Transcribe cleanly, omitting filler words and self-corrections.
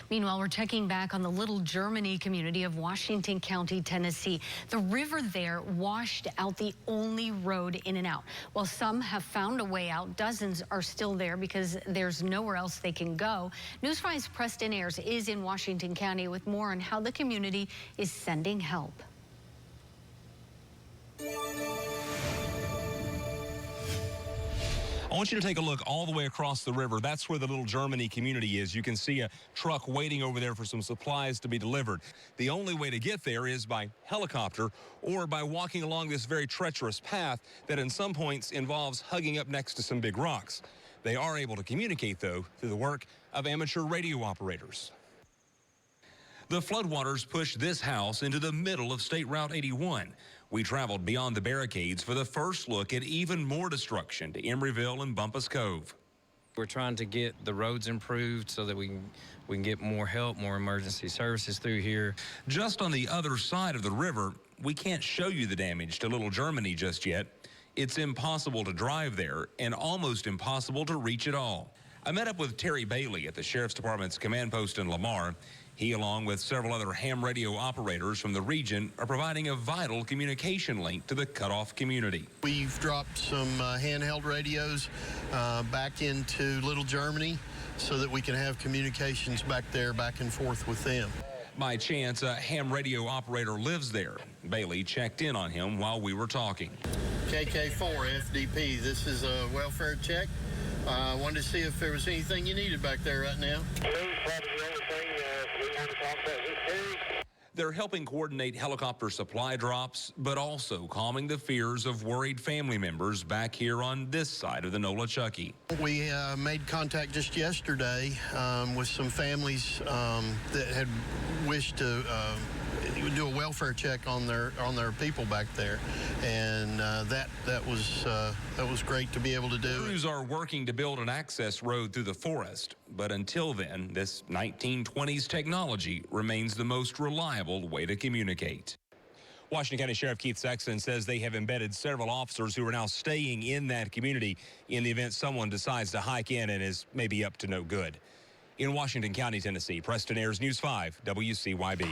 Meanwhile, we're checking back on the Little Germany community of Washington County, Tennessee. The river there washed out the only road in and out. While some have found a way out, dozens are still there because there's nowhere else they can go. News 5's Preston Ayers is in Washington County with more on how the community is sending help. I want you to take a look all the way across the river. That's where the Little Germany community is. You can see a truck waiting over there for some supplies to be delivered. The only way to get there is by helicopter or by walking along this very treacherous path that in some points involves hugging up next to some big rocks. They are able to communicate, though, through the work of amateur radio operators. The floodwaters pushed this house into the middle of State Route 81. We traveled beyond the barricades for the first look at even more destruction to Emeryville and Bumpus Cove. We're trying to get the roads improved so that we can get more help, more emergency services through here. Just on the other side of the river, we can't show you the damage to Little Germany just yet. It's impossible to drive there and almost impossible to reach it all. I met up with Terry Bailey at the Sheriff's Department's command post in Lamar. He, along with several other ham radio operators from the region, are providing a vital communication link to the cutoff community. We've dropped some handheld radios back into Little Germany so that we can have communications back there, back and forth with them. By chance, a ham radio operator lives there. Bailey checked in on him while we were talking. KK4 FDP, this is a welfare check. I wanted to see if there was anything you needed back there right now. They're helping coordinate helicopter supply drops, but also calming the fears of worried family members back here on this side of the Nolichucky. We made contact just yesterday with some families that had wished to do a welfare check on their people back there, and that was great to be able to do. Crews are working to build an access road through the forest, but until then, this 1920s technology remains the most reliable way to communicate. Washington County Sheriff Keith Sexton says they have embedded several officers who are now staying in that community in the event someone decides to hike in and is maybe up to no good. In Washington County, Tennessee, Preston Ayers, News 5, WCYB.